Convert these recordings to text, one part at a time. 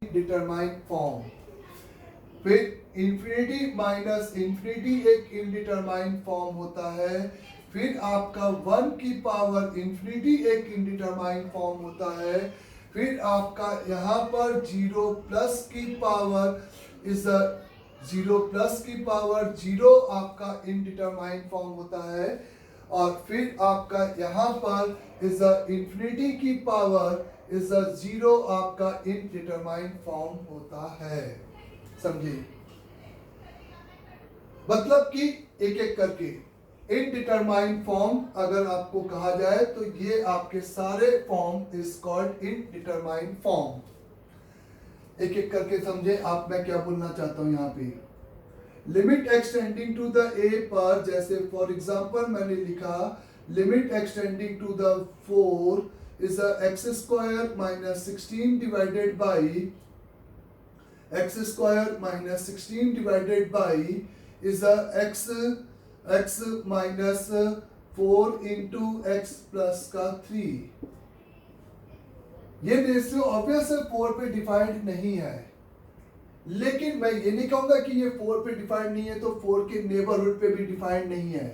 Determine form. फिर infinity minus infinity एक इनडिटरमाइन form होता है। फिर आपका 1 की पावर इंफिनिटी एक इनडिटरमाइन फॉर्म होता है। फिर आपका यहाँ पर 0 प्लस की पावर इज 0 प्लस की पावर 0 आपका इनडिटरमाइन फॉर्म होता है। और फिर आपका यहाँ पर इज इंफिनिटी की पावर इज 0 आपका इनडिटरमाइन फॉर्म होता है। समझे? मतलब कि एक एक करके इनडिटरमाइन फॉर्म अगर आपको कहा जाए तो ये आपके सारे फॉर्म इज कॉल्ड इनडिटरमाइन फॉर्म। एक एक करके समझे आप मैं क्या बोलना चाहता हूं यहाँ पे। Limit extending to the a पर, जैसे फॉर एग्जांपल मैंने लिखा limit extending to the 4 is x square minus 16 divided by x square minus 16 divided by is x minus 4 into x plus का 3। ये रेशियो ऑब्वियस है 4 पे डिफाइंड नहीं है, लेकिन मैं ये नहीं कहूंगा कि ये 4 पे डिफाइंड नहीं है तो 4 के नेबरहुड पे भी डिफाइंड नहीं है।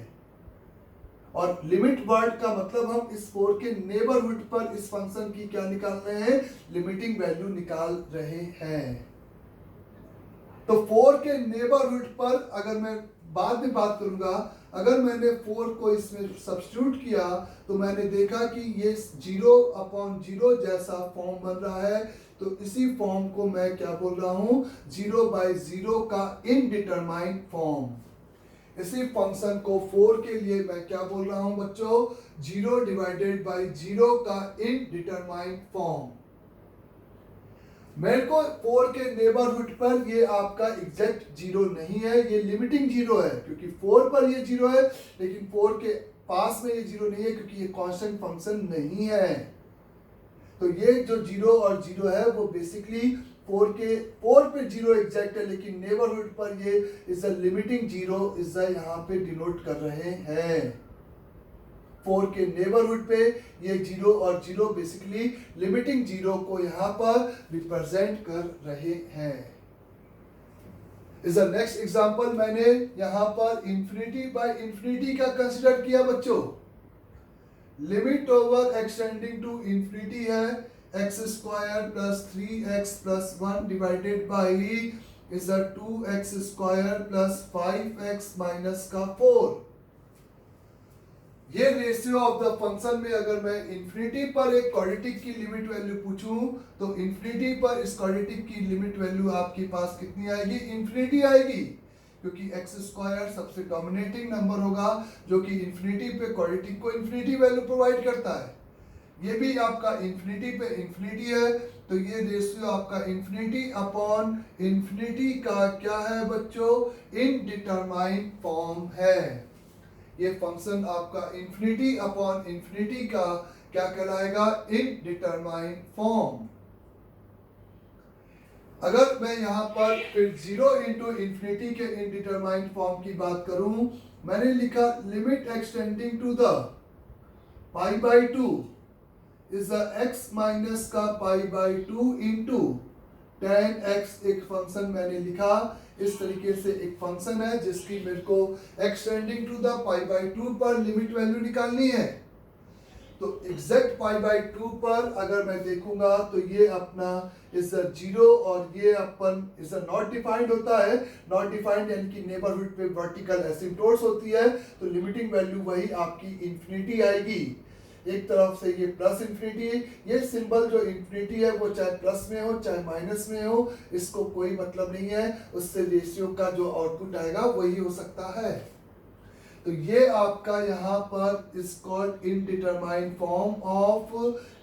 और लिमिट वर्ड का मतलब हम इस 4 के नेबरहुड पर इस फंक्शन की क्या निकाल रहे हैं, लिमिटिंग वैल्यू निकाल रहे हैं। तो 4 के नेबरहुड पर अगर मैं बाद में बात करूंगा, अगर मैंने 4 को इसमें सब्स्टिट्यूट किया तो मैंने देखा कि ये 0/0 जैसा फॉर्म बन रहा है। तो इसी फॉर्म को मैं क्या बोल रहा हूं, 0/0 का इनडिटरमाइन फॉर्म। इसी फंक्शन को 4 के लिए मैं क्या बोल रहा हूं बच्चों, 0/0 का इनडिटरमाइन फॉर्म। मेरे को 4 के नेबरहुड पर ये आपका एग्जैक्ट 0 नहीं है, ये लिमिटिंग 0 है, क्योंकि 4 पर ये 0 है, लेकिन 4 के पास में ये 0 नहीं है क्योंकि ये कांस्टेंट फंक्शन नहीं है। तो ये जो 0 और 0 है वो बेसिकली 4 पे 0 एग्जैक्ट है, लेकिन नेबरहुड पर ये इज अ लिमिटिंग 0 इज यहाँ पे डिनोट कर रहे हैं। 4 के नेबरहुड पे ये 0 और 0 बेसिकली लिमिटिंग 0 को यहाँ पर रिप्रेजेंट कर रहे हैं। इज नेक्स्ट एग्जांपल मैंने यहाँ पर इंफिनिटी बाय इंफिनिटी का कंसीडर किया बच्चों। Limit over extending to infinity है x square plus 3x plus 1 divided by is 2x square plus 5x minus का 4। ये रेशियो ऑफ द फंक्शन में अगर मैं इंफिनिटी पर एक क्वाड्रेटिक की लिमिट वैल्यू पूछूं तो इंफिनिटी पर इस क्वाड्रेटिक की लिमिट वैल्यू आपके पास कितनी आएगी, इंफिनिटी आएगी, क्योंकि एक्स स्क्वायर सबसे डोमिनेटिंग नंबर होगा जो कि इंफिनिटी पे क्वाड्रेटिक को इंफिनिटी वैल्यू प्रोवाइड करता है। ये भी आपका इंफिनिटी पे इंफिनिटी है, तो ये रेशियो आपका इंफिनिटी अपॉन इंफिनिटी का क्या है बच्चों, इनडिटरमाइन फॉर्म है। ये फंक्शन आपका इंफिनिटी अपॉन इंफिनिटी का क्या कहलाएगा, इनडिटरमाइन फॉर्म। अगर मैं यहां पर फिर 0 इंटू इंफिनिटी के इनडिटरमाइन फॉर्म की बात करूं, मैंने लिखा limit extending to the π/2 is x minus का π/2 इंटू tan x। एक फंक्शन मैंने लिखा, इस तरीके से एक फंक्शन है जिसकी मेरे को एक्सटेंडिंग टू द π/2 पर लिमिट वैल्यू निकालनी है। तो एग्जैक्ट π/2 पर अगर मैं देखूंगा तो ये अपना इज 0 और ये अपन इज नॉट डिफाइंड होता है। नॉट डिफाइंड यानी कि नेबरहुड पे वर्टिकल एसिम्पटोट्स होती है, तो लिमिटिंग वैल्यू वही आपकी इंफिनिटी आएगी। एक तरफ से ये प्लस इंफिनिटी, ये सिंबल जो इंफिनिटी है वो चाहे प्लस में हो चाहे माइनस में हो, इसको कोई मतलब नहीं है, उससे रेशियो का जो आउटपुट आएगा वही हो सकता है। तो ये आपका यहाँ पर इज कॉल्ड इनडिटरमाइन फॉर्म ऑफ,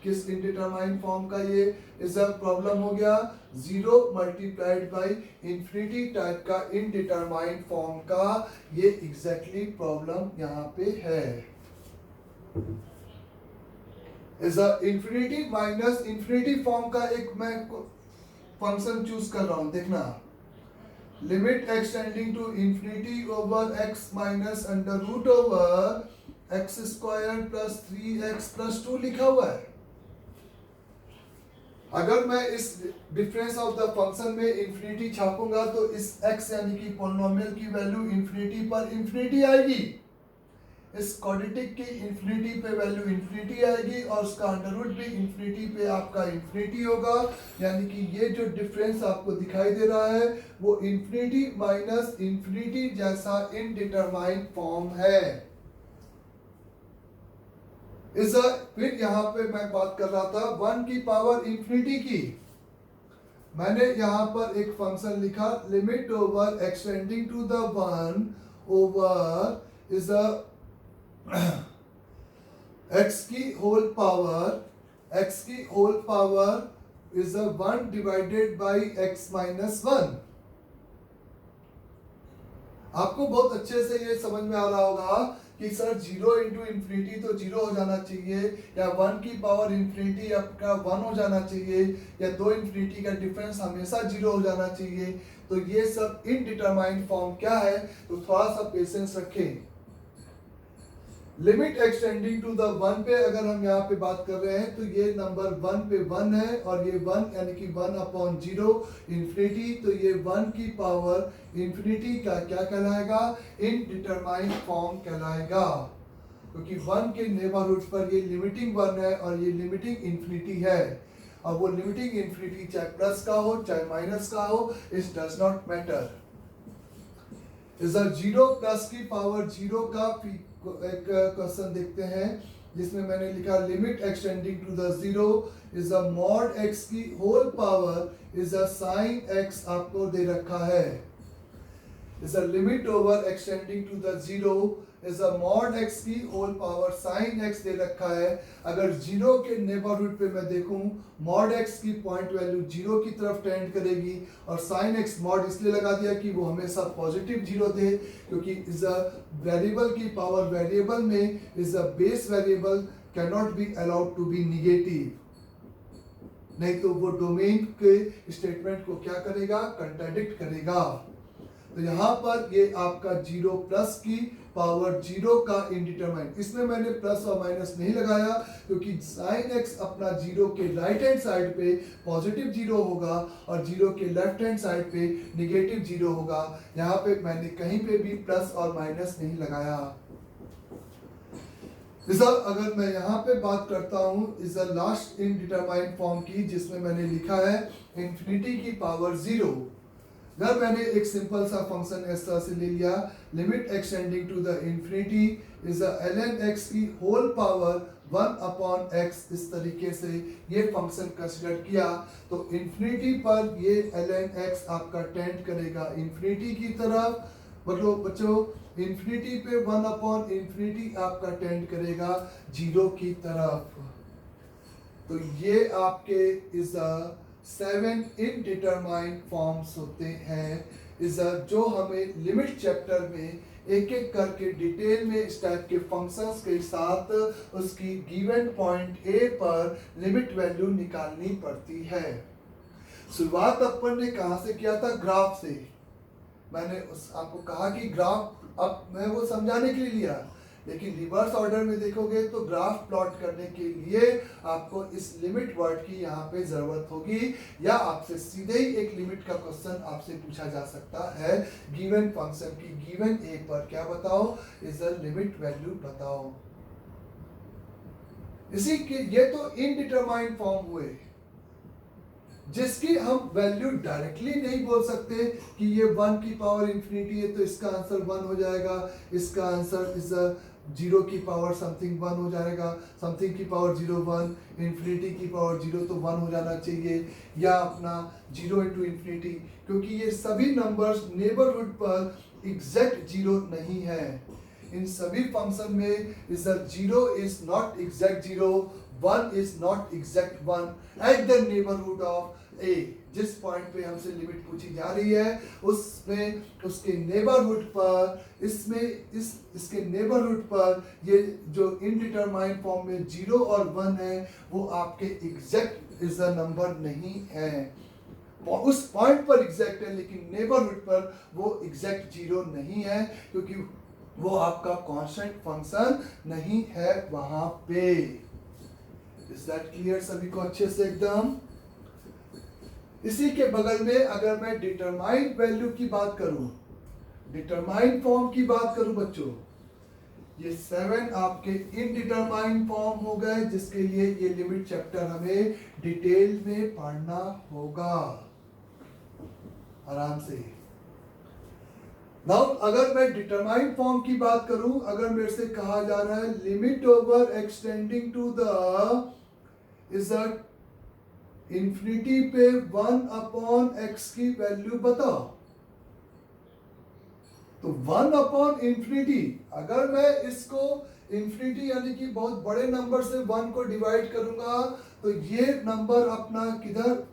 किस इनडिटरमाइन फॉर्म का ये इज अ प्रॉब्लम हो गया, 0 मल्टीप्लाइड बाई इंफिनिटी टाइप का इनडिटरमाइन फॉर्म का ये एग्जैक्टली प्रॉब्लम यहाँ पे है। Is infinity minus infinity form का एक मैं फंक्शन चूज कर रहा हूं, देखना limit extending to infinity over x minus under root over x square plus 3x plus 2 लिखा हुआ है। अगर मैं इस डिफरेंस ऑफ द फंक्शन में इंफिनिटी छापूंगा तो इस x यानी कि पॉलिनोमियल की वैल्यू इंफिनिटी पर इंफिनिटी आएगी, इस क्वाड्रेटिक की इंफिनिटी पे वैल्यू इंफिनिटी आएगी और उसका अंडर रूट भी इंफिनिटी पे आपका इंफिनिटी होगा। यानी कि ये जो डिफरेंस आपको दिखाई दे रहा है वो इंफिनिटी माइनस इंफिनिटी जैसा इनडिटरमाइंड फॉर्म है। फिर यहाँ पे मैं बात कर रहा था 1 की पावर इंफिनिटी की। मैंने यहाँ पर एक फंक्शन लिखा limit over extending to the 1 over is x की whole power is 1 divided by x minus 1। आपको बहुत अच्छे से ये समझ में आ रहा होगा कि सर 0 इंटू इंफिनिटी तो 0 हो जाना चाहिए, या 1 की पावर इंफिनिटी आपका 1 हो जाना चाहिए, या 2 इंफिनिटी का डिफरेंस हमेशा 0 हो जाना चाहिए। तो ये सब इनडिटरमाइंड फॉर्म क्या है, तो थोड़ा सा पेशेंस रखें। लिमिट एक्सटेंडिंग टू द 1 पे अगर हम यहाँ पे बात कर रहे हैं तो ये नंबर 1 पे 1 है और ये 1 यानी कि 1/0 इंफिनिटी, तो ये 1 की पावर इंफिनिटी का क्या कहलाएगा, इनडिटरमाइंड फॉर्म कहलाएगा, क्योंकि 1 के नेबरहुड पर ये लिमिटिंग 1 है और ये लिमिटिंग इंफिनिटी है। और वो लिमिटिंग इंफिनिटी चाहे प्लस का हो चाहे माइनस का हो, it does not matter. Is 0 plus की पावर 0 का एक क्वेश्चन देखते हैं जिसमें मैंने लिखा limit extending to the 0 is a mod x की whole power is a sine x आपको दे रखा है। Is a limit over extending to the 0 is a mod x की होल पावर साइन x दे रखा है। अगर 0 के नेबरहुड पे मैं देखूं, मॉड x की पॉइंट वैल्यू 0 की तरफ टेंड करेगी और साइन x मॉड इसलिए लगा दिया कि वो हमेशा पॉजिटिव 0 दे, क्योंकि इज अ वेरिएबल की पावर वेरिएबल में is a base variable can not be allowed to be negative, नहीं तो वो डोमेन के स्टेटमेंट को क्या करेगा, कंट्राडिक्ट करेगा। तो यहाँ पर ये आपका 0 प्लस की पावर 0 का इनडिटरमाइंड, इसमें मैंने प्लस और माइनस नहीं लगाया क्योंकि साइन x अपना 0 के राइट हैंड साइड पे पॉजिटिव 0 होगा और 0 के लेफ्ट हैंड साइड पे निगेटिव 0 होगा। यहाँ पे मैंने कहीं पे भी प्लस और माइनस नहीं लगाया। अगर मैं यहाँ पे बात करता हूँ इज द लास्ट इनडिटरमाइंड फॉर्म की, जिसमें मैंने लिखा है इंफिनिटी की पावर 0। अगर मैंने एक सिंपल सा फंक्शन इस तरह से ले लिया limit extending to the infinity is ln x की होल पावर 1/x, इस तरीके से ये फंक्शन कंसीडर किया तो इंफिनिटी पर ये ln x आपका टेंड करेगा इंफिनिटी की तरफ। मतलब बच्चों इंफिनिटी पे 1/इंफिनिटी आपका टेंड करेगा 0 की तरफ। तो ये आपके इज 7 इनडिटरमाइंड फॉर्म्स होते हैं, इज जो हमें लिमिट चैप्टर में एक एक करके डिटेल में इस टाइप के फंक्शंस के साथ उसकी गिवन पॉइंट ए पर लिमिट वैल्यू निकालनी पड़ती है। शुरुआत अपन ने कहाँ से किया था, ग्राफ से। मैंने आपको कहा कि ग्राफ अब मैं वो समझाने के लिए लिया, लेकिन रिवर्स ऑर्डर में देखोगे तो ग्राफ प्लॉट करने के लिए आपको इस लिमिट वर्ड की यहाँ पे जरूरत होगी, या आपसे सीधे ही एक लिमिट का क्वेश्चन आपसे पूछा जा सकता है गिवन फंक्शन की गिवन ए पर क्या बताओ, इज अ लिमिट वैल्यू बताओ। इसी के ये तो इनडिटरमाइंड फॉर्म हुए जिसकी हम वैल्यू डायरेक्टली नहीं बोल सकते कि ये 1 की पावर इंफिनिटी है तो इसका आंसर 1 हो जाएगा, इसका आंसर इज 0 की पावर समथिंग 1 हो जाएगा, समथिंग की पावर 0 1, इंफिनिटी की पावर 0 तो 1 हो जाना चाहिए, या अपना 0 इंटू इंफिनिटी, क्योंकि ये सभी नंबर्स नेबरहुड पर एग्जैक्ट 0 नहीं है। इन सभी फंक्शन में is 0 is not exact 0, 1 is not exact 1 at the neighborhood of A। जिस पॉइंट पे हमसे लिमिट पूछी जा रही है उसमें उसके नेबरहुड पर इसके नेबरहुड पर ये जो इनडिटरमाइंड फॉर्म में 0 और 1 है वो आपके एग्जैक्ट इज अ नंबर नहीं है। उस पॉइंट पर एग्जैक्ट है लेकिन नेबरहुड पर वो एग्जैक्ट 0 नहीं है, क्योंकि वो आपका कांस्टेंट फंक्शन नहीं है वहां पे। इज दैट क्लियर सभी को अच्छे से एकदम? इसी के बगल में अगर मैं डिटरमाइंड वैल्यू की बात करूं, डिटरमाइंड फॉर्म की बात करूं बच्चों, ये 7 आपके इनडिटरमाइंड फॉर्म हो गए, जिसके लिए ये लिमिट चैप्टर हमें डिटेल में पढ़ना होगा आराम से। नाउ अगर मैं डिटरमाइंड फॉर्म की बात करूं, अगर मेरे से कहा जा रहा है limit over extending to the is infinity पे 1/x की वैल्यू बताओ, तो 1/इंफिनिटी, अगर मैं इसको इंफिनिटी यानी कि बहुत बड़े नंबर से 1 को डिवाइड करूंगा तो ये नंबर अपना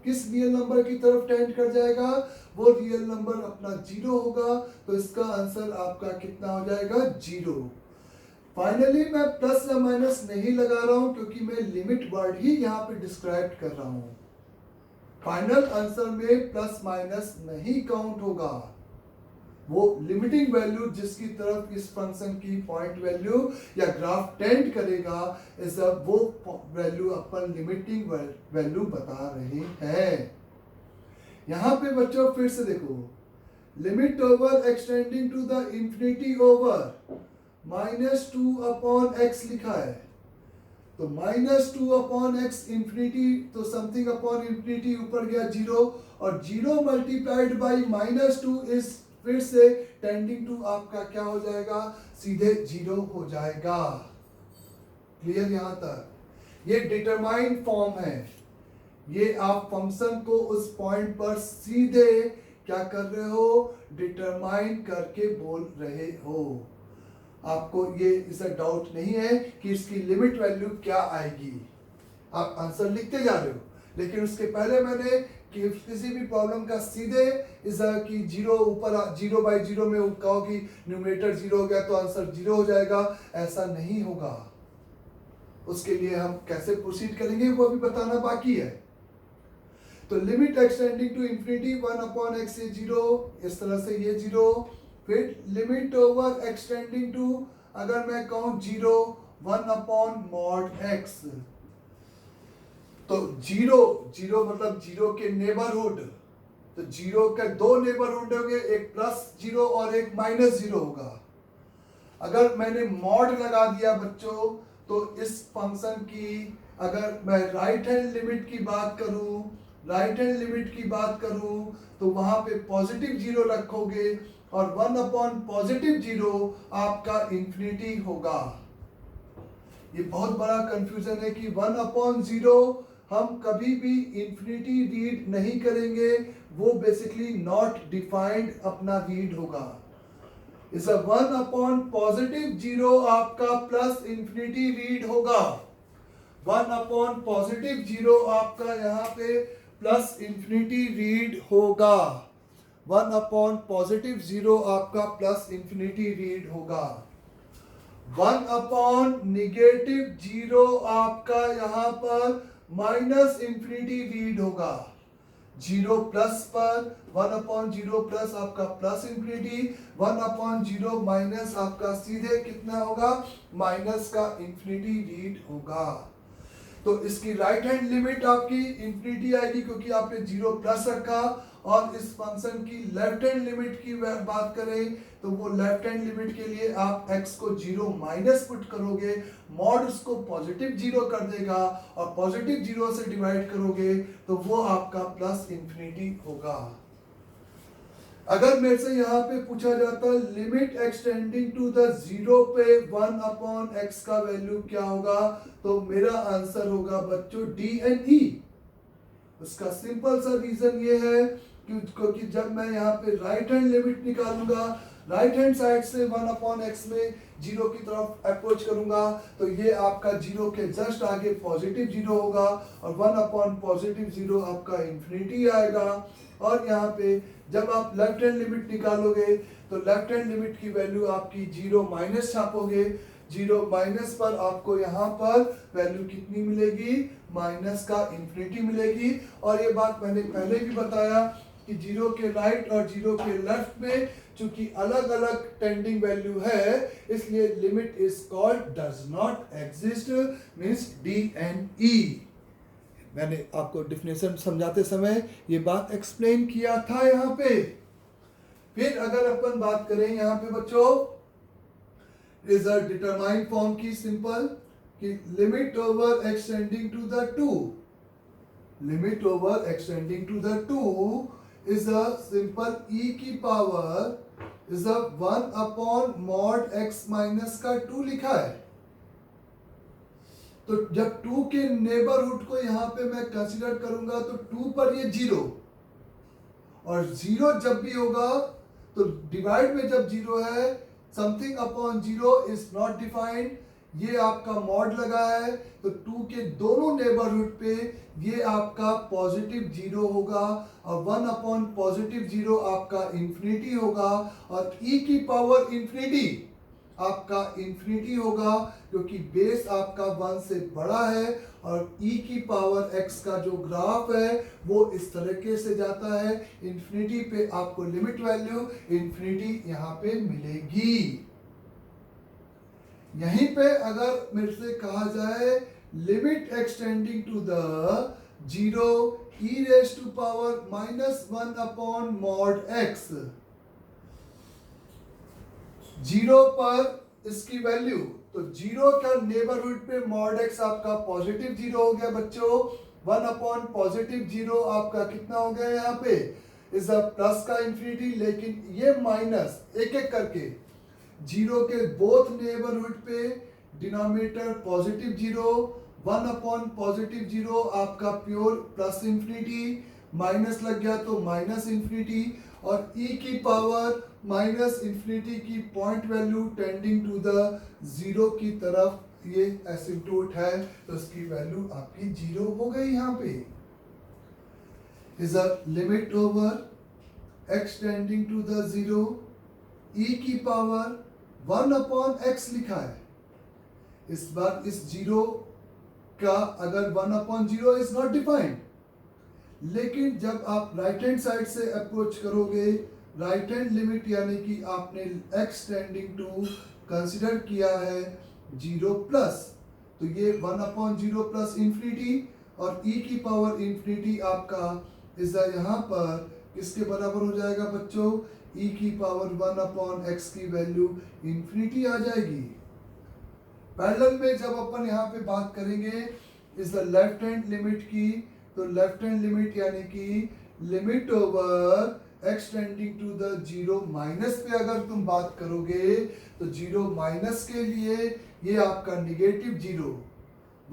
किस रियल नंबर की तरफ टेंड कर जाएगा, वो रियल नंबर अपना 0 होगा। तो इसका आंसर आपका कितना हो जाएगा, 0। फाइनली मैं प्लस या माइनस नहीं लगा रहा हूं क्योंकि मैं लिमिट वर्ड ही यहाँ पे डिस्क्राइब कर रहा हूं। फाइनल आंसर में प्लस माइनस नहीं काउंट होगा, वो लिमिटिंग वैल्यू जिसकी तरफ इस फंक्शन की पॉइंट वैल्यू या ग्राफ टेंड करेगा, वो वैल्यू अपन लिमिटिंग वैल्यू बता रहे हैं। यहां पे बच्चों फिर से देखो, limit over extending to the infinity over -2/x लिखा है, तो -2/x इंफिनिटी, तो समथिंग अपॉन इंफिनिटी ऊपर गया 0, और 0 मल्टीप्लाइड बाई -2 इज फिर से टेंडिंग टू आपका क्या हो जाएगा, सीधे 0 हो जाएगा। क्लियर यहां तक? ये डिटरमाइंड फॉर्म है, ये आप फंक्शन को उस पॉइंट पर सीधे क्या कर रहे हो, डिटरमाइन करके बोल रहे हो। आपको ये इसका डाउट नहीं है कि इसकी लिमिट वैल्यू क्या आएगी, आप आंसर लिखते जा रहे हो, लेकिन उसके पहले मैंने कि किसी भी प्रॉब्लम का सीधे इस कि 0 ऊपर 0/0 में कहो कि न्यूमरेटर 0 हो गया तो आंसर 0 हो जाएगा, ऐसा नहीं होगा। उसके लिए हम कैसे प्रोसीड करेंगे वो अभी बताना बाकी है। तो limit extending to infinity 1/x से 0, इस तरह से ये 0, फिर लिमिट ओवर एक्सटेंडिंग टू, अगर मैं कहूं 0 1/mod x, तो 0 मतलब 0 के नेबरहुड, तो 0 के 2 नेबरहुड होंगे, एक +0 और एक -0 होगा। अगर मैंने मॉड लगा दिया बच्चों, तो इस फंक्शन की अगर मैं राइट हैंड लिमिट की बात करूं, तो वहां पे पॉजिटिव 0 रखोगे और 1/0 आपका इंफिनिटी होगा। ये बहुत बड़ा कंफ्यूजन है कि 1/0 हम कभी भी इंफिनिटी रीड नहीं करेंगे, वो बेसिकली नॉट डिफाइंड अपना रीड होगा। इस 1/0 आपका प्लस इंफिनिटी रीड होगा, 1/0 आपका यहाँ पे प्लस इंफिनिटी रीड होगा, 1/0 आपका प्लस इंफिनिटी रीड होगा, 1/-0 आपका यहाँ पर माइनस इंफिनिटी रीड होगा। 0 प्लस पर 1/0 प्लस आपका प्लस इंफिनिटी, 1/0 माइनस आपका सीधे कितना होगा, माइनस का इंफिनिटी रीड होगा। तो इसकी राइट हैंड लिमिट आपकी इंफिनिटी आएगी क्योंकि आपने 0 प्लस रखा, और इस फंक्शन की लेफ्ट हैंड लिमिट की बात करें तो वो लेफ्ट हैंड लिमिट के लिए आप x को 0 माइनस पुट करोगे, मॉड उसको पॉजिटिव 0 कर देगा, और पॉजिटिव 0 से डिवाइड करोगे तो वो आपका प्लस इंफिनिटी होगा। अगर मेरे से यहाँ पे पूछा जाता लिमिट एक्सटेंडिंग टू द 0 पे 1/x का वैल्यू क्या होगा, तो मेरा आंसर होगा बच्चों D and E। उसका सिंपल सा रीजन ये है क्योंकि जब मैं यहाँ पे राइट हैंड लिमिट निकालूंगा, राइट हैंड साइड से 1/x में 0 की तरफ अप्रोच करूंगा, तो ये आपका 0 के जस्ट आगे पॉजिटिव 0 होगा, और 1/0 आपका इंफिनिटी आएगा। और यहाँ पे जब आप लेफ्ट हैंड लिमिट निकालोगे तो लेफ्ट हैंड लिमिट की वैल्यू आपकी 0 माइनस छापोगे, 0 माइनस पर आपको यहाँ पर वैल्यू कितनी मिलेगी, माइनस का इंफिनिटी मिलेगी। और ये बात मैंने पहले भी बताया कि 0 के राइट और 0 के लेफ्ट में चूंकि अलग अलग टेंडिंग वैल्यू है, इसलिए limit is called does not exist, means D and E। मैंने आपको डिफिनेशन समझाते समय ये बात एक्सप्लेन किया था यहाँ पे। फिर अगर अपन बात करें यहाँ पे बच्चों इज अ डिटरमाइन फॉर्म की सिंपल कि limit over extending to the two, limit over extending to the two is a simple e की power is a 1 upon mod x minus का 2 लिखा है। तो जब 2 के नेबरहुड को यहां पे मैं कंसीडर करूंगा तो 2 पर ये 0, और 0 जब भी होगा तो डिवाइड में जब 0 है something upon 0 is not defined, ये आपका मॉड लगा है तो 2 के दोनों नेबरहुड पे ये आपका पॉजिटिव 0 होगा और 1 अपॉन पॉजिटिव 0 आपका इंफिनिटी होगा और e की पावर इंफिनिटी आपका इंफिनिटी होगा क्योंकि बेस आपका 1 से बड़ा है और e की पावर x का जो ग्राफ है वो इस तरीके से जाता है, इंफिनिटी पे आपको लिमिट वैल्यू इंफिनिटी यहाँ पे मिलेगी। यहीं पे अगर मेरे से कहा जाए limit extending to the 0 e raise to power minus 1 upon mod x, 0 पर इसकी वैल्यू, तो 0 का नेबरहुड पे मॉड x आपका पॉजिटिव 0 हो गया बच्चों, 1 अपॉन पॉजिटिव 0 आपका कितना हो गया यहाँ पे इज अ प्लस का इंफिनिटी, लेकिन ये माइनस एक एक करके 0 के बोथ नेबरहुड पे डिनोमिनेटर पॉजिटिव 0, 1 अपॉन पॉजिटिव 0 आपका प्योर प्लस इंफिनिटी, माइनस लग गया तो माइनस इंफिनिटी और e की पावर माइनस इंफिनिटी की point value tending to the 0 की तरफ ये एसिम्प्टोट है तो इसकी वैल्यू आपकी 0 हो गई। यहाँ पे is a limit over x tending to the 0 e की पावर 1 अपॉन x लिखा है। इस बार इस 0 का अगर 1 अपॉन 0 इज नॉट डिफाइंड, लेकिन जब आप राइट हैंड साइड से अप्रोच करोगे राइट हैंड लिमिट यानी कि आपने x टेंडिंग टू कंसिडर किया है 0 प्लस, तो ये 1 अपॉन 0 प्लस इंफिनिटी और e की पावर इंफिनिटी आपका इस यहाँ पर किसके बराबर हो जाएगा बच्चों, e की पावर 1 अपॉन x की वैल्यू इंफिनिटी आ जाएगी। पैरेलल में जब अपन यहाँ पे बात करेंगे इस द लेफ्ट हैंड लिमिट की, तो लेफ्ट हैंड लिमिट यानी कि limit over x tending to the 0 minus पे अगर तुम बात करोगे तो 0 माइनस के लिए ये आपका निगेटिव 0,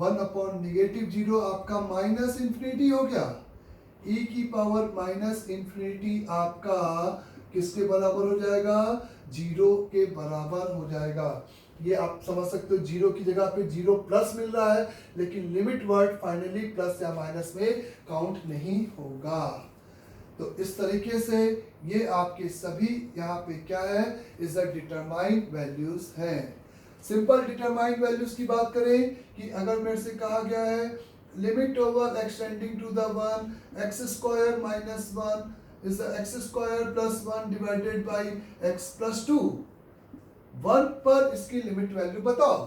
1 अपॉन निगेटिव 0 आपका माइनस इंफिनिटी हो गया, e की पावर माइनस इंफिनिटी आपका किसके बराबर हो जाएगा, 0 के बराबर हो जाएगा। ये आप समझ सकते हो 0 की जगह पे 0 प्लस मिल रहा है लेकिन लिमिट वर्ड फाइनली प्लस या माइनस में काउंट नहीं होगा। तो इस तरीके से ये आपके सभी यहाँ पे क्या है इज अ डिटरमाइंड वैल्यूज हैं। सिंपल डिटरमाइंड वैल्यूज की बात करें कि अगर मेरे से कहा गया है limit over extending to the 1 x square minus 1 is x square plus 1 divided by x plus 2, 1 पर इसकी लिमिट वैल्यू बताओ।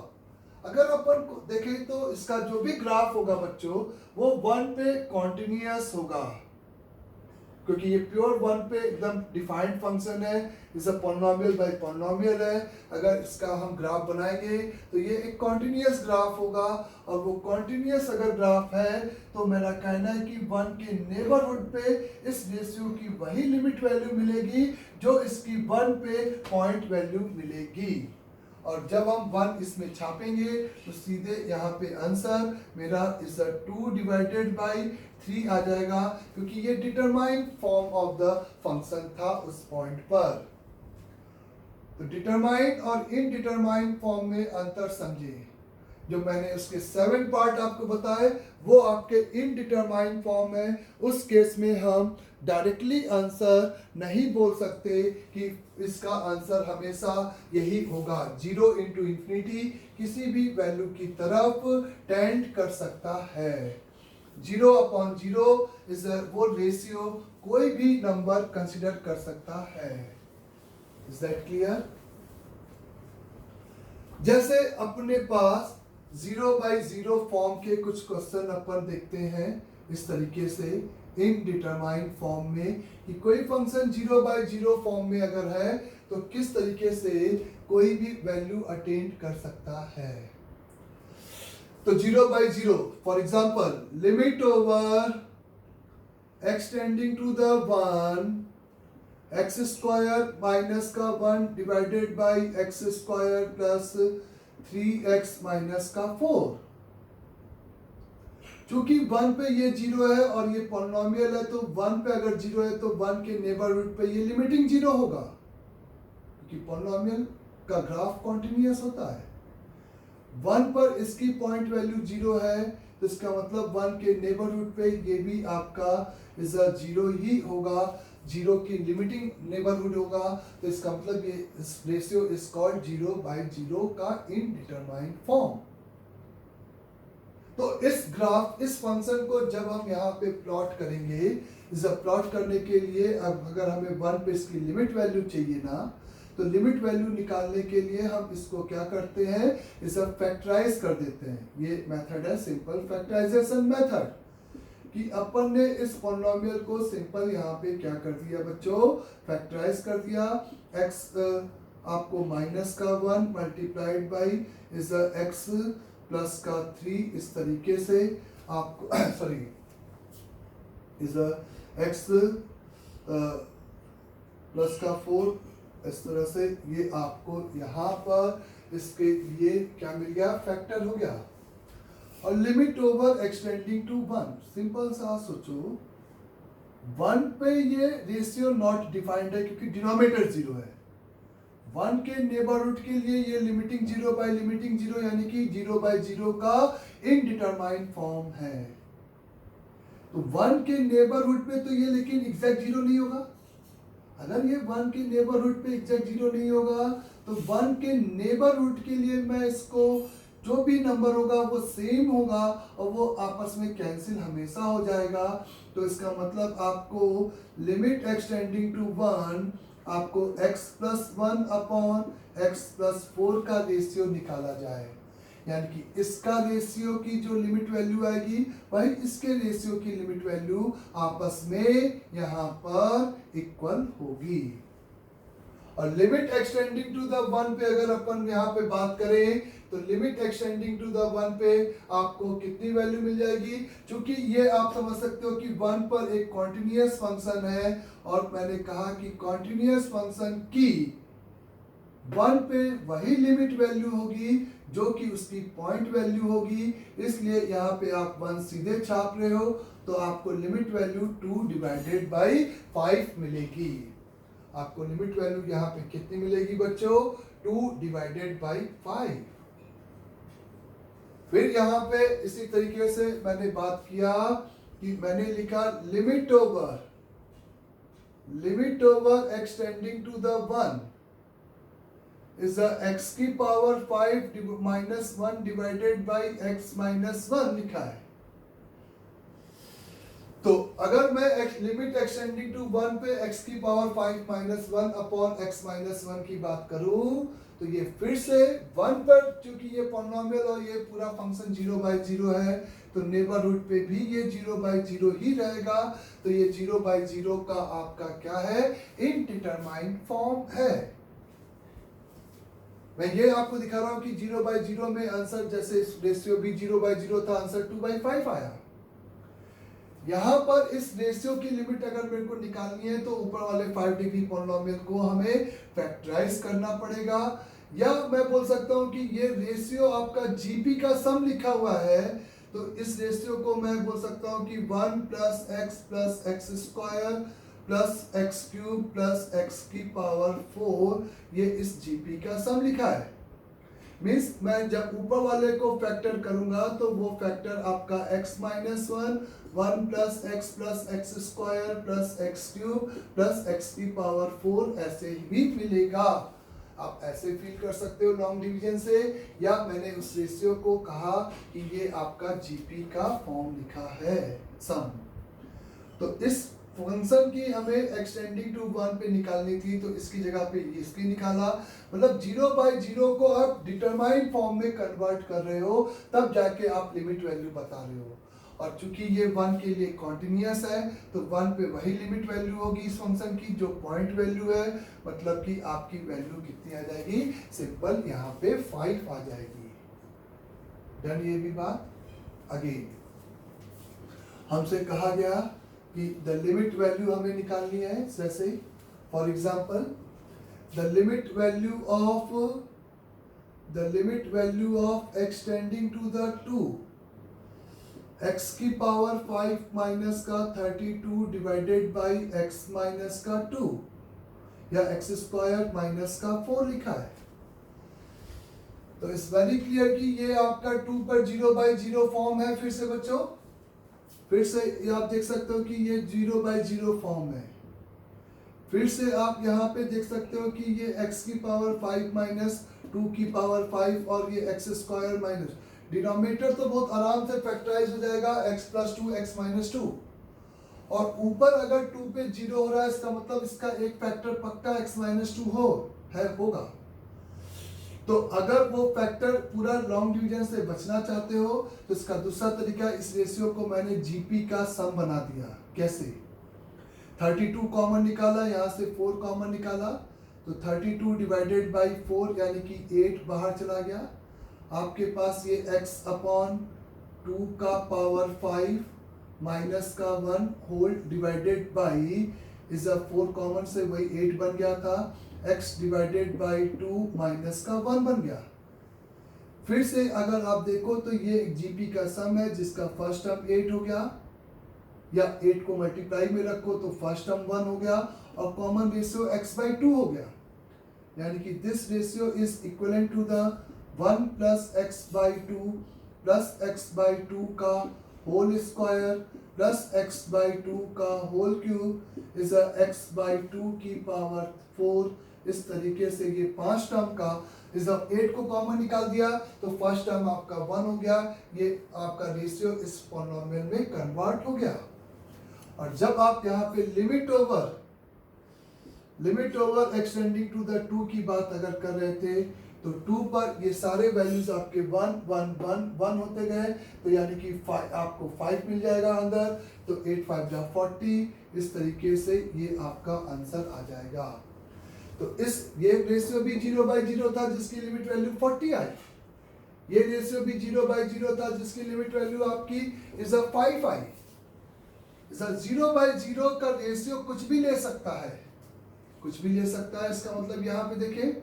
अगर अपन को देखें तो इसका जो भी ग्राफ होगा बच्चों वो 1 पे कॉन्टिन्यूअस होगा क्योंकि ये प्योर 1 पे एकदम डिफाइंड फंक्शन है, इस पॉलिनोमियल बाय पॉलिनोमियल है। अगर इसका हम ग्राफ बनाएंगे तो ये एक कॉन्टिन्यूअस ग्राफ होगा और वो कॉन्टिन्यूअस अगर ग्राफ है तो मेरा कहना है कि 1 के नेबरहुड पे इस रेशियो की वही लिमिट वैल्यू मिलेगी जो इसकी 1 पे पॉइंट वैल्यू मिलेगी। और जब हम 1 इसमें छापेंगे तो सीधे यहाँ पे आंसर मेरा इज 2 डिवाइडेड बाई 3 आ जाएगा क्योंकि ये determine form of the function था उस पॉइंट पर। तो डिटरमाइन और इनडिटरमाइन फॉर्म में अंतर समझे। जो मैंने उसके 7 पार्ट आपको बताए वो आपके इनडिटरमाइन फॉर्म है। उस केस में हम डायरेक्टली आंसर नहीं बोल सकते कि इसका आंसर हमेशा यही होगा। 0 इंटू इंफिनिटी किसी भी वैल्यू की तरफ टेंड कर सकता है। 0 अपॉन 0 इज वो रेशियो कोई भी नंबर कंसिडर कर सकता है। Is that clear? जैसे अपने पास 0/0 फॉर्म के कुछ क्वेश्चन अपन देखते हैं इस तरीके से इनडिटरमाइंड फॉर्म में कि कोई फंक्शन 0/0 फॉर्म में अगर है तो किस तरीके से कोई भी वैल्यू अटेंड कर सकता है। तो 0/0 for example limit over extending to the 1 x square minus का 1 divided by x square plus 3x minus का 4। चूंकि 1 पे ये 0 है और ये पॉलिनोमियल है तो 1 पे अगर 0 है तो 1 के नेबरहुड पे ये लिमिटिंग 0 होगा, क्योंकि पॉलिनोमियल का ग्राफ कॉन्टिन्यूअस होता है। 1 पर इसकी पॉइंट वैल्यू 0 है तो इसका मतलब 1 के नेबरहुड पे ये भी आपका इज 0 ही होगा, 0 की लिमिटिंग नेबरहुड होगा। तो इसका मतलब ये रेशियो इज कॉल्ड 0/0 का इनडिटरमाइंड फॉर्म। तो इस ग्राफ इस फंक्शन को जब हम यहाँ पे प्लॉट करेंगे, जब प्लॉट करने के लिए अब अगर हमें 1 पे इसकी लिमिट वैल्यू चाहिए ना, तो लिमिट वैल्यू निकालने के लिए हम इसको क्या करते हैं, इसे फैक्टराइज कर देते हैं। ये मेथड है सिंपल फैक्टराइजेशन मेथड, कि अपन ने इस पॉलिनोमियल को सिंपल यहाँ पे क्या कर दिया बच्चों, फैक्टराइज कर दिया। x आपको माइनस का 1 multiplied by is x plus का 3, इस तरीके से आपको सॉरी इज x प्लस का 4, इस तरह से ये आपको यहाँ पर इसके लिए क्या मिल गया, फैक्टर हो गया। और limit over extending to 1, simple सा सोचो 1 पे ये रेशियो नॉट डिफाइंड है क्योंकि डिनोमिनेटर 0 है। 1 के नेबरहुड के लिए ये लिमिटिंग 0 बाय लिमिटिंग 0 यानी कि 0/0 का इनडिटरमाइंड फॉर्म है। तो 1 के नेबरहुड पे तो ये लेकिन एग्जैक्ट 0 नहीं होगा। अगर ये 1 के नेबरहुड पे एग्जैक्ट 0 नहीं होगा तो 1 के नेबरहुड के लिए मैं इसको जो भी नंबर होगा वो सेम होगा और वो आपस में कैंसिल हमेशा हो जाएगा। तो इसका मतलब आपको लिमिट एक्सटेंडिंग टू 1 आपको x plus 1 upon x plus 4 का रेशियो निकाला जाए, यानी कि इसका रेशियो की जो लिमिट वैल्यू आएगी वही इसके रेशियो की लिमिट वैल्यू आपस में यहाँ पर इक्वल होगी। और लिमिट एक्सटेंडिंग टू द 1 पे अगर अपन यहाँ पे बात करें तो लिमिट एक्सटेंडिंग टू द 1 पे आपको कितनी वैल्यू मिल जाएगी, क्योंकि ये आप समझ सकते हो कि 1 पर एक कॉन्टिन्यूअस फंक्शन है और मैंने कहा कि कॉन्टिन्यूअस फंक्शन की 1 पे वही लिमिट वैल्यू होगी जो कि उसकी पॉइंट वैल्यू होगी, इसलिए यहाँ पे आप 1 सीधे छाप रहे हो तो आपको लिमिट वैल्यू 2 डिवाइडेड बाई 5 मिलेगी। आपको लिमिट वैल्यू यहाँ पे कितनी मिलेगी बच्चों, 2 डिवाइडेड बाई 5। फिर यहाँ पे इसी तरीके से मैंने बात किया कि मैंने लिखा limit over extending to the 1 is x की power 5 minus 1 divided by x minus 1 लिखा है। तो अगर मैं लिमिट एक्सटेंडिंग टू 1 पे x की power 5 minus 1 upon x minus 1 की बात करूं तो ये फिर से 1 पर, क्योंकि ये पॉलिनोमियल और ये पूरा फंक्शन 0/0 है तो नेबरहुड पे भी ये 0/0 ही रहेगा। तो ये 0/0 का आपका क्या है, इनडिटरमाइंड फॉर्म है। मैं ये आपको दिखा रहा हूं कि 0/0 में आंसर जैसे रेशियो भी 0/0 था, आंसर 2/5 आया। यहां पर इस रेशियो की लिमिट अगर मेरे को निकालनी है तो ऊपर वाले 5 डिग्री पॉलिनोमियल को हमें फैक्टराइज करना पड़ेगा, या मैं बोल सकता हूं कि ये रेशियो आपका जीपी का सम लिखा हुआ है तो इस रेशियो को मैं बोल सकता हूं कि 1 plus x square plus x cube plus x की पावर 4, ये इस जीपी का सम लिखा है। मीन्स मैं जब ऊपर वाले को फैक्टर करूंगा तो वो फैक्टर आपका x minus 1 plus x square plus x cube plus x की पावर 4 ऐसे ही मिलेगा। आप ऐसे फील कर सकते हो लॉन्ग डिवीजन से, या मैंने उस रेशियो को कहा कि ये आपका जीपी का फॉर्म लिखा है सम। तो इस फंक्शन की हमें एक्सटेंडिंग टू 1 पे निकालनी थी, तो इसकी जगह पे इसकी निकाला। मतलब 0/0 को आप डिटरमाइन फॉर्म में कन्वर्ट कर रहे हो, तब जाके आप लिमिट वैल्यू बता रहे हो। और चूंकि ये 1 के लिए कॉन्टिन्यूस है, तो 1 पे वही लिमिट वैल्यू होगी इस फंक्शन की जो पॉइंट वैल्यू है। मतलब कि आपकी वैल्यू कितनी आ जाएगी, सिंपल यहाँ पे 5 आ जाएगी। डन ये भी बात। अगेन हमसे कहा गया कि द लिमिट वैल्यू हमें निकालनी है। जैसे for example the limit value of extending to the 2 x की पावर 5 माइनस का 32 डिवाइडेड बाई x माइनस का 2 या x स्क्वायर माइनस का 4 लिखा है। तो इट्स वेरी क्लियर कि ये आपका 2 पर 0/0 फॉर्म है। फिर से बच्चों, फिर से ये आप देख सकते हो कि ये 0/0 फॉर्म है। फिर से आप यहाँ पे देख सकते हो कि ये x की पावर 5 माइनस 2 की पावर 5 और ये x स्क्वायर माइनस, डिनोमिनेटर तो बहुत आराम से फैक्टराइज हो जाएगा x प्लस 2 x माइनस 2। और ऊपर अगर 2 पे 0 हो रहा है, इसका मतलब इसका एक फैक्टर पक्का x माइनस 2 होगा। तो अगर वो फैक्टर पूरा लॉन्ग डिवीजन से बचना चाहते हो, तो इसका दूसरा तरीका, इस रेशियो को मैंने जीपी का सम बना दिया। कैसे? 32 कॉमन निकाला, यहाँ से 4 कॉमन निकाला, तो 32 डिवाइडेड बाई 4 यानी कि 8 बाहर चला गया। आपके पास ये x अपॉन 2 का पावर 5 माइनस का 1 whole divided by is a 4 common से वही 8 बन गया था, x डिवाइडेड बाई 2 माइनस का 1 बन गया। फिर से अगर आप देखो तो ये जीपी का सम है जिसका फर्स्ट टर्म 8 हो गया, या 8 को मल्टीप्लाई में रखो तो फर्स्ट टर्म 1 हो गया और कॉमन रेशियो x/2 हो गया। यानी कि this ratio is equivalent to the 1 plus x/2 plus x/2 का होल स्क्वायर प्लस x/2 का whole cube is a x/2 की पावर 4। इस तरीके से ये 5 टर्म का इस 8 को कॉमन निकाल दिया तो फर्स्ट टर्म आपका 1 हो गया। ये आपका रेशियो इस पॉलिनोमियल में कन्वर्ट हो गया। और जब आप यहाँ पे limit over extending to the 2 की बात अगर कर रहे थे, तो 2 पर ये सारे वैल्यूज आपके 1 1 1 1 होते गए, तो यानी कि आपको 5 मिल जाएगा अंदर, तो 8 5 जा 40। इस तरीके से ये आपका आंसर आ जाएगा। तो ये रेशियो भी 0/0 था जिसकी लिमिट वैल्यू 40 आई। ये रेशियो भी 0/0 था जिसकी लिमिट वैल्यू आपकी इज अ 5 आई। 0/0 का रेशियो कुछ भी ले सकता है, कुछ भी ले सकता है। इसका मतलब यहाँ पे देखें,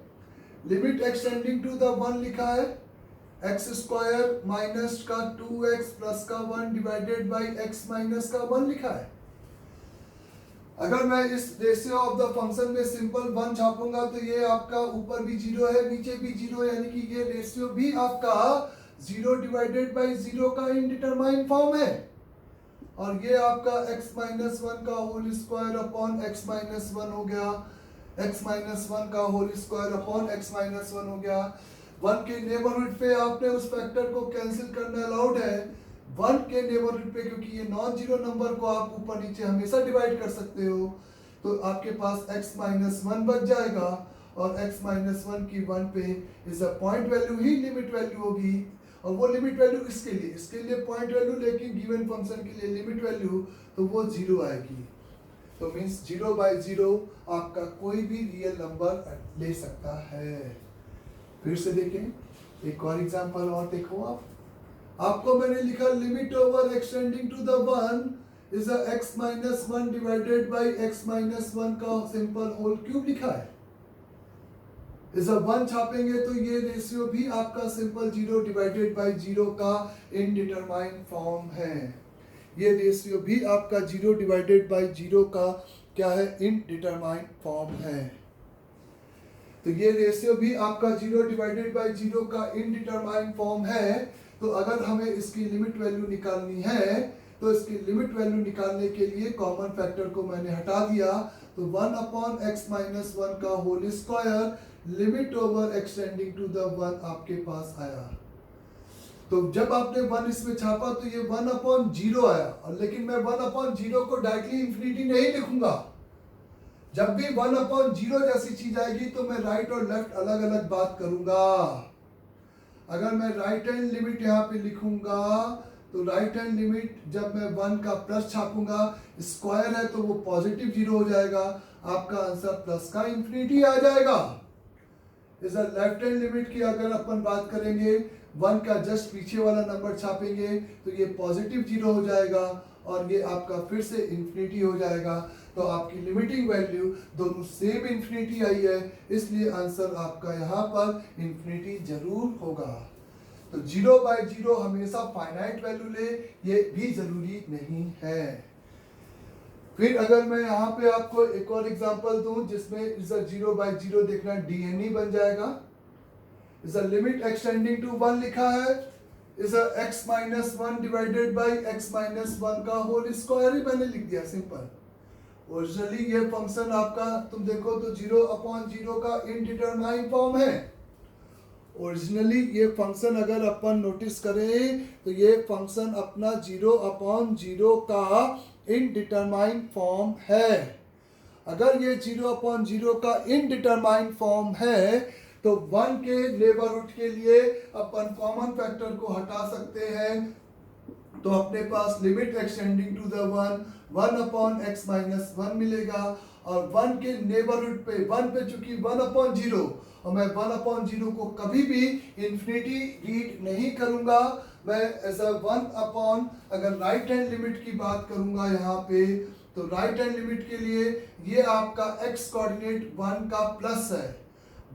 लिमिट एक्सटेंडिंग टू द 1 लिखा है, x स्क्वायर माइनस का 2x प्लस का 1 डिवाइडेड बाई x माइनस का 1 लिखा है। अगर मैं इस रेशियो ऑफ द फंक्शन में सिंपल 1 छापूंगा तो ये आपका ऊपर भी 0 है नीचे भी 0, यानी कि ये रेशियो भी आपका 0 डिवाइडेड बाई 0 का इनडिटरमाइन फॉर्म है। और ये आपका x माइनस 1 का whole square upon x minus 1 हो गया, x माइनस 1 का whole square upon x minus 1 हो गया। 1 के नेबरहुड पे आपने उस फैक्टर को कैंसिल करना अलाउड है। 1 के नेबरहुड पे, क्योंकि ये नॉन जीरो नंबर को आप ऊपर नीचे हमेशा डिवाइड कर सकते हो, तो आपके पास x माइनस 1 बच जाएगा और x माइनस 1 की 1 पे is a point value he limit value होगी। और वो लिमिट वैल्यू इसके लिए पॉइंट वैल्यू, लेकिन गिवन फंक्शन के लिए लिमिट वैल्यू तो वो 0 आएगी। तो मीन्स 0/0 आपका कोई भी रियल नंबर ले सकता है। फिर से देखें एक और एग्जांपल और देखो आपको मैंने लिखा limit over extending to the 1 is a x minus 1 divided by x minus 1 का सिंपल होल क्यूब लिखा है। इस 1 छापेंगे तो ये रेशियो भी आपका सिंपल 0 डिवाइडेड बाई 0 का इनडिटरमाइन फॉर्म है। ये रेशियो भी आपका 0 डिवाइडेड बाई 0 का क्या है, इनडिटरमाइन फॉर्म है। तो ये रेशियो भी आपका 0 डिवाइडेड बाई 0 का इनडिटरमाइन फॉर्म है। तो अगर हमें इसकी लिमिट वैल्यू निकालनी है, तो इसकी लिमिट वैल्यू निकालने के लिए कॉमन फैक्टर को मैंने हटा दिया, तो 1 अपॉन x माइनस 1 का whole square limit over extending to the 1 आपके पास आया। तो जब आपने 1 इसमें छापा तो ये 1/0 आया, और लेकिन मैं 1/0 को डायरेक्टली इंफिनिटी नहीं लिखूंगा। जब भी 1/0 जैसी चीज आएगी तो मैं राइट और लेफ्ट अलग अलग बात करूंगा। अगर मैं राइट हैंड लिमिट यहाँ पे लिखूंगा तो राइट हैंड लिमिट जब मैं 1 का प्लस छापूंगा, स्क्वायर है तो वो पॉजिटिव 0 हो जाएगा, आपका आंसर प्लस का इंफिनिटी आ जाएगा। इस लेफ्ट हैंड लिमिट की अगर अपन बात करेंगे, 1 का जस्ट पीछे वाला नंबर छापेंगे तो ये पॉजिटिव 0 हो जाएगा और ये आपका फिर से इंफिनिटी हो जाएगा। तो आपकी लिमिटिंग वैल्यू दोनों सेम इंफिनिटी आई है, इसलिए आंसर आपका यहाँ पर इंफिनिटी जरूर होगा। तो 0/0 हमेशा फाइनाइट वैल्यू ले, ये भी जरूरी नहीं है। फिर अगर मैं यहाँ पे आपको एक और एग्जांपल दूं जिसमें इस 0/0 देखना डीएनई बन जाएगा। इस लिमिट एक्सटेंडिंग टू 1 लिखा है, इस x-1 डिवाइडेड बाई x-1 का होल स्क्वायर ही मैंने लिख दिया, सिंपल। ओरिजिनली ये फंक्शन आपका तुम देखो तो 0/0 का इनडिटरमाइन फॉर्म है। ओरिजिनली ये फंक्शन अगर अपन नोटिस करें तो ये फंक्शन अपना 0/0 का इनडिटरमाइन फॉर्म है। अगर ये 0/0 का इनडिटरमाइन फॉर्म है तो 1 के नेबरहुड के लिए अपन कॉमन फैक्टर को हटा सकते हैं। तो अपने पास limit extending to the 1/x-1 मिलेगा, और 1 के नेबरहुड पे 1 पे चूंकि 1/0, और मैं 1/0 को कभी भी इंफिनिटी रीड नहीं करूंगा। मैं एज अ 1 अगर राइट हैंड लिमिट की बात करूंगा यहाँ पे, तो राइट हैंड लिमिट के लिए ये आपका x कोऑर्डिनेट 1 का प्लस है।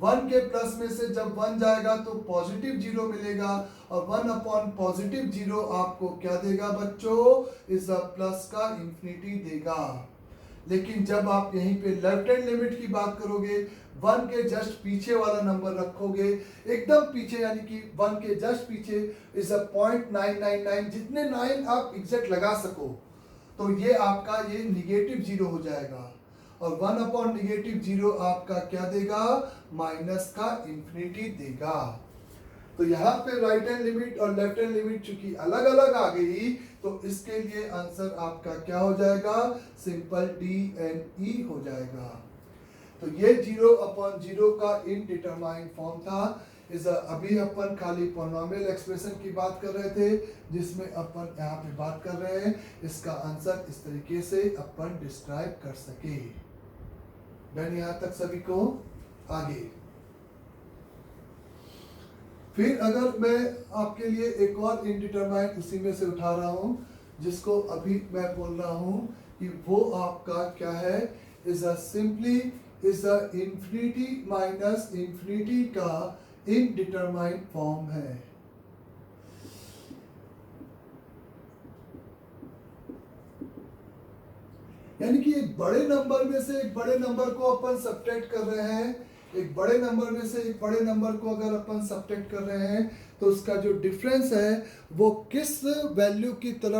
1 के प्लस में से जब 1 जाएगा तो पॉजिटिव 0 मिलेगा, और 1/0 आपको क्या देगा बच्चों, इस प्लस का इंफिनिटी देगा। लेकिन जब आप यहीं पे लेफ्ट हैंड लिमिट की बात करोगे, 1 के जस्ट पीछे वाला नंबर रखोगे, एकदम पीछे, यानी कि 1 के जस्ट पीछे इस 0.999, जितने 9 आप एग्जैक्ट लगा सको, तो ये आपका ये निगेटिव 0 हो जाएगा, और 1/-0 आपका क्या देगा, माइनस का इंफिनिटी देगा। तो यहाँ पे राइट हैंड लिमिट और लेफ्ट हैंड लिमिट चूंकि अलग अलग आ गई, तो इसके लिए आंसर आपका क्या हो जाएगा, सिंपल DNE हो जाएगा। तो ये 0/0 का इनडिटरमाइन फॉर्म था। अभी अपन खाली पॉलिनोमियल एक्सप्रेशन की बात कर रहे थे, जिसमें अपन यहाँ पे बात कर रहे हैं इसका आंसर इस तरीके से अपन डिस्क्राइब कर सके। डन यहाँ तक सभी को? आगे फिर अगर मैं आपके लिए एक और इनडिटरमाइन उसी में से उठा रहा हूं, जिसको अभी मैं बोल रहा हूं कि वो आपका क्या है, सिंपली इंफिनिटी माइनस इंफिनिटी का इनडिटरमाइन फॉर्म है। यानी कि एक बड़े नंबर में से एक बड़े नंबर को अपन सब्ट्रैक्ट कर रहे हैं, एक बड़े नंबर में से एक बड़े नंबर को अगर अपन सब्ट्रैक्ट कर रहे हैं, तो उसका जो डिफरेंस है वो किस वैल्यू की तरफ